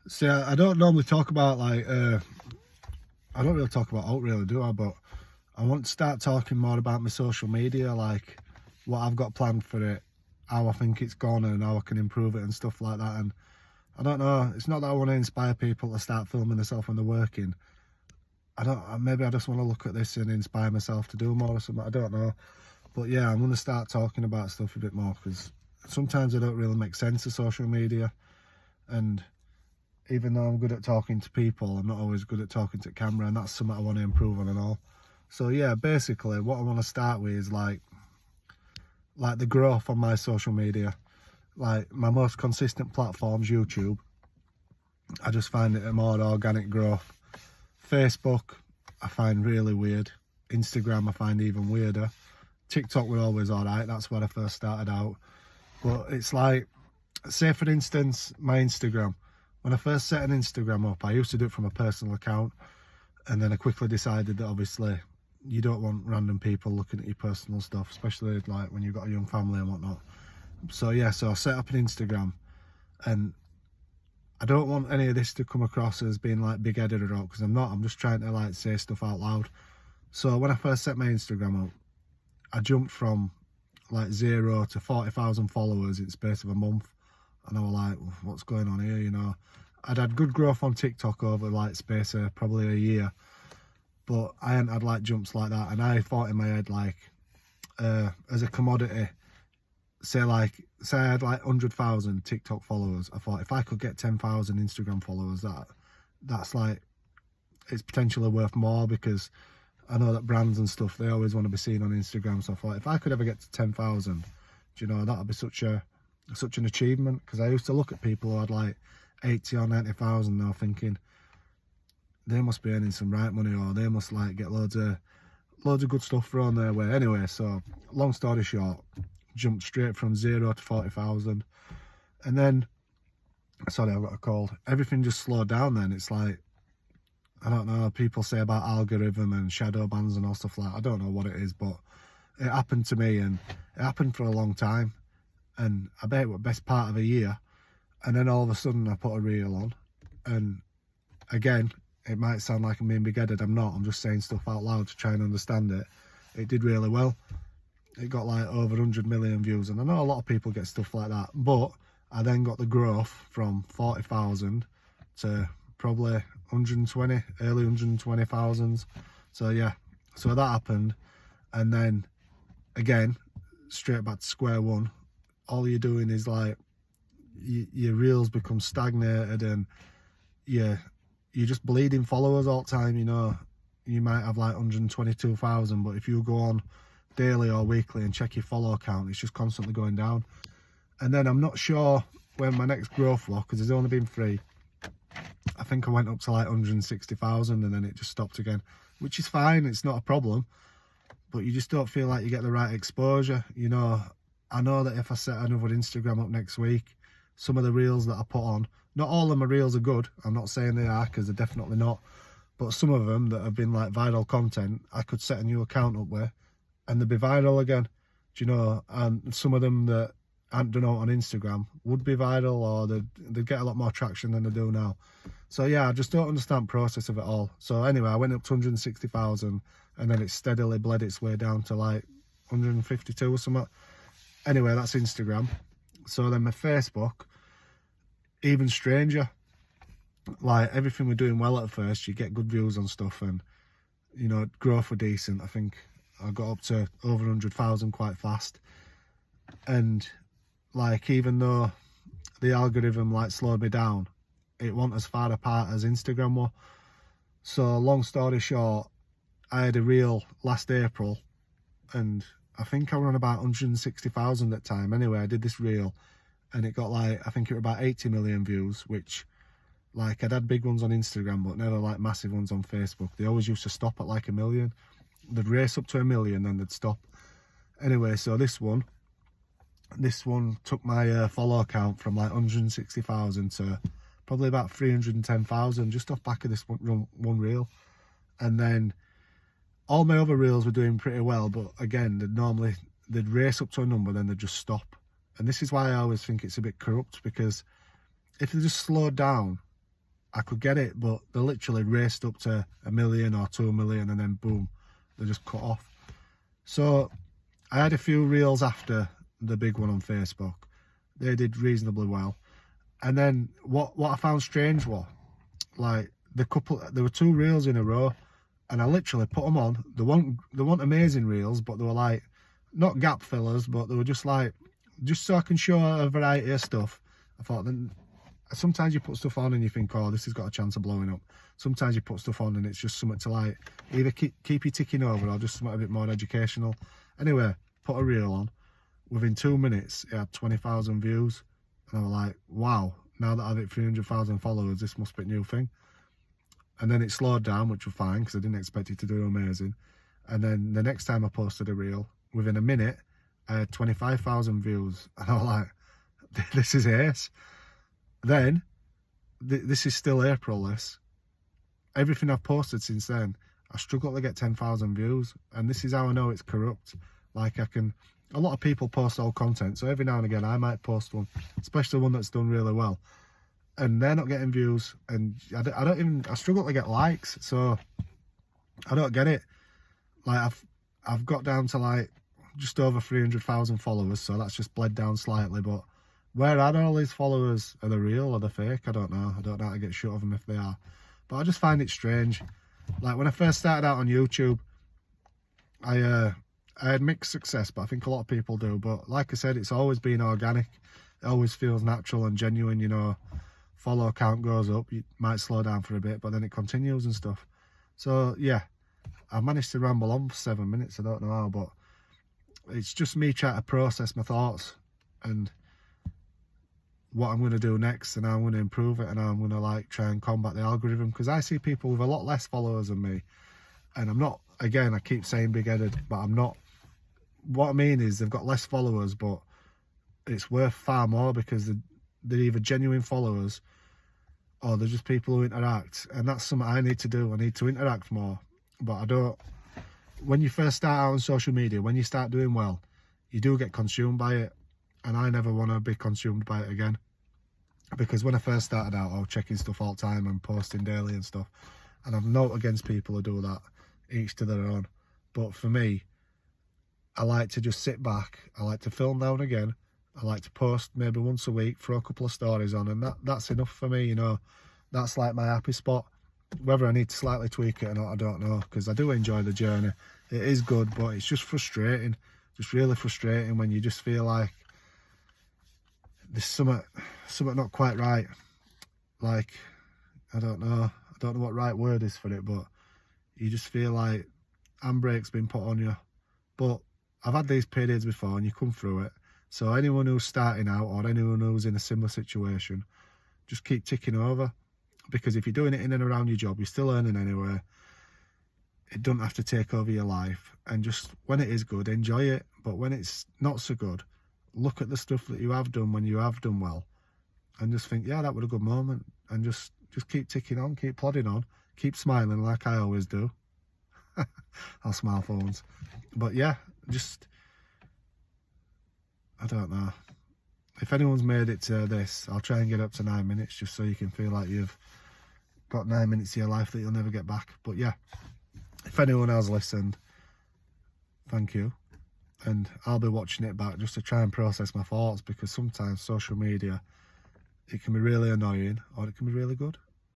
See, I don't normally talk about like I don't really talk about alt really, do I? But I want to start talking more about my social media, like what I've got planned for it, how I think it's gone, and how I can improve it and stuff like that. And I don't know. It's not that I want to inspire people to start filming themselves when they're working. I don't. Maybe I just want to look at this and inspire myself to do more or something. I don't know. But yeah, I'm going to start talking about stuff a bit more because sometimes I don't really make sense of social media. And even though I'm good at talking to people, I'm not always good at talking to camera, and that's something I want to improve on and all. So yeah, basically what I want to start with is like the growth on my social media. Like my most consistent platform's YouTube. I just find it a more organic growth. Facebook, I find really weird. Instagram, I find even weirder. TikTok were always alright, that's where I first started out. But it's like, say for instance, my Instagram. When I first set an Instagram up, I used to do it from a personal account, and then I quickly decided that obviously you don't want random people looking at your personal stuff, especially like when you've got a young family and whatnot. So yeah, so I set up an Instagram, and I don't want any of this to come across as being like big-headed or all, because I'm not. I'm just trying to like say stuff out loud. So when I first set my Instagram up, I jumped from like 0 to 40,000 followers in the space of a month, and I was like, what's going on here, you know? I'd had good growth on TikTok over like space of probably a year, but I hadn't had like jumps like that. And I thought in my head, like, as a commodity, say I had like 100,000 TikTok followers, I thought if I could get 10,000 Instagram followers, that's like, it's potentially worth more, because I know that brands and stuff, they always want to be seen on Instagram. So I thought if I could ever get to 10,000, you know, that'd be such an achievement. Because I used to look at people who had like 80 or 90,000 now, thinking they must be earning some right money, or they must like get loads of good stuff thrown their way. Anyway, so long story short, jumped straight from 0 to 40,000, and then, sorry, I've got a cold. Everything just slowed down. Then it's like, I don't know. People say about algorithm and shadow bans and all stuff like that. I don't know what it is, but it happened to me, and it happened for a long time. And I bet it was the best part of a year. And then all of a sudden, I put a reel on, and again, it might sound like I'm being big-headed. I'm not. I'm just saying stuff out loud to try and understand it. It did really well. It got like over 100 million views, and I know a lot of people get stuff like that, but I then got the growth from 40,000 to probably 120, early 120,000. So yeah, so that happened, and then again, straight back to square one. All you're doing is like your reels become stagnated, and you're just bleeding followers all the time. You know, you might have like 122,000, but if you go on daily or weekly and check your follow count, it's just constantly going down. And then I'm not sure when my next growth was, because it's only been 3. I think I went up to like 160,000, and then it just stopped again, which is fine. It's not a problem, but you just don't feel like you get the right exposure. You know, I know that if I set another Instagram up next week, some of the reels that I put on, not all of my reels are good. I'm not saying they are, because they're definitely not. But some of them that have been like viral content, I could set a new account up with, and they'd be viral again. Do you know? And some of them that hadn't done out on Instagram would be viral, or they'd get a lot more traction than they do now. So yeah, I just don't understand the process of it all. So anyway, I went up to 160,000, and then it steadily bled its way down to like 152 or something. Anyway, that's Instagram. So then my Facebook, even stranger. Like everything we're doing well at first, you get good views on stuff, and you know, growth were decent. I think I got up to over 100,000 quite fast. And like, even though the algorithm like slowed me down, it wasn't as far apart as Instagram was. So long story short, I had a reel last April, and I think I were on about 160,000 at the time. Anyway, I did this reel, and it got like, I think it was about 80 million views, which, like, I'd had big ones on Instagram, but never like massive ones on Facebook. They always used to stop at like 1 million. They'd race up to 1 million, then they'd stop. Anyway, so this one took my follow count from like 160,000 to probably about 310,000, just off back of this one reel. And then all my other reels were doing pretty well, but again, they'd race up to a number, then they'd just stop. And this is why I always think it's a bit corrupt, because if they just slowed down, I could get it, but they literally raced up to 1 million or 2 million, and then boom, they just cut off. So I had a few reels after the big one on Facebook. They did reasonably well. And then what I found strange was, like, there were 2 reels in a row, and I literally put them on. They weren't amazing reels, but they were like, not gap fillers, but they were just like, just so I can show a variety of stuff. I thought, then sometimes you put stuff on and you think, oh, this has got a chance of blowing up. Sometimes you put stuff on and it's just something to, like, either keep you ticking over or just something a bit more educational. Anyway, put a reel on. Within 2 minutes, it had 20,000 views. And I was like, wow, now that I've hit 300,000 followers, this must be a new thing. And then it slowed down, which was fine because I didn't expect it to do amazing. And then the next time I posted a reel, within a minute, I had 25,000 views. And I was like, this is ace. Then, this is still April, this. Everything I've posted since then, I struggle to get 10,000 views. And this is how I know it's corrupt. Like, a lot of people post old content, so every now and again I might post one, especially one that's done really well, and they're not getting views, and I struggle to get likes, so I don't get it. Like, I've got down to like just over 300,000 followers, so that's just bled down slightly, but where are all these followers? Are they real or are they fake? I don't know how to get shut of them if they are, but I just find it strange. Like, when I first started out on YouTube, I had mixed success, but I think a lot of people do. But like I said, it's always been organic. It always feels natural and genuine, you know. Follow count goes up. You might slow down for a bit, but then it continues and stuff. So, yeah, I managed to ramble on for 7 minutes. I don't know how, but it's just me trying to process my thoughts and what I'm going to do next, and how I'm going to improve it, and how I'm going to, like, try and combat the algorithm. Because I see people with a lot less followers than me, and I'm not, again, I keep saying big-headed, but I'm not. What I mean is they've got less followers, but it's worth far more because they're either genuine followers or they're just people who interact. And that's something I need to do. I need to interact more. But I don't. When you first start out on social media, when you start doing well, you do get consumed by it. And I never want to be consumed by it again. Because when I first started out, I was checking stuff all the time and posting daily and stuff. And I've no against people who do that, each to their own. But for me, I like to just sit back. I like to film now and again. I like to post maybe once a week, throw a couple of stories on, and that's enough for me, you know. That's like my happy spot. Whether I need to slightly tweak it or not, I don't know, because I do enjoy the journey. It is good, but it's just frustrating. Just really frustrating when you just feel like there's something not quite right. Like, I don't know what right word is for it, but you just feel like handbrake's been put on you. But I've had these periods before and you come through it. So anyone who's starting out or anyone who's in a similar situation, just keep ticking over. Because if you're doing it in and around your job, you're still earning anyway. It doesn't have to take over your life. And just when it is good, enjoy it. But when it's not so good, look at the stuff that you have done when you have done well. And just think, yeah, that was a good moment. And just keep ticking on, keep plodding on, keep smiling like I always do. I'll smile for once. But yeah, just, I don't know. If anyone's made it to this, I'll try and get up to 9 minutes just so you can feel like you've got 9 minutes of your life that you'll never get back. But yeah, if anyone has listened, thank you. And I'll be watching it back just to try and process my thoughts, because sometimes social media, it can be really annoying or it can be really good.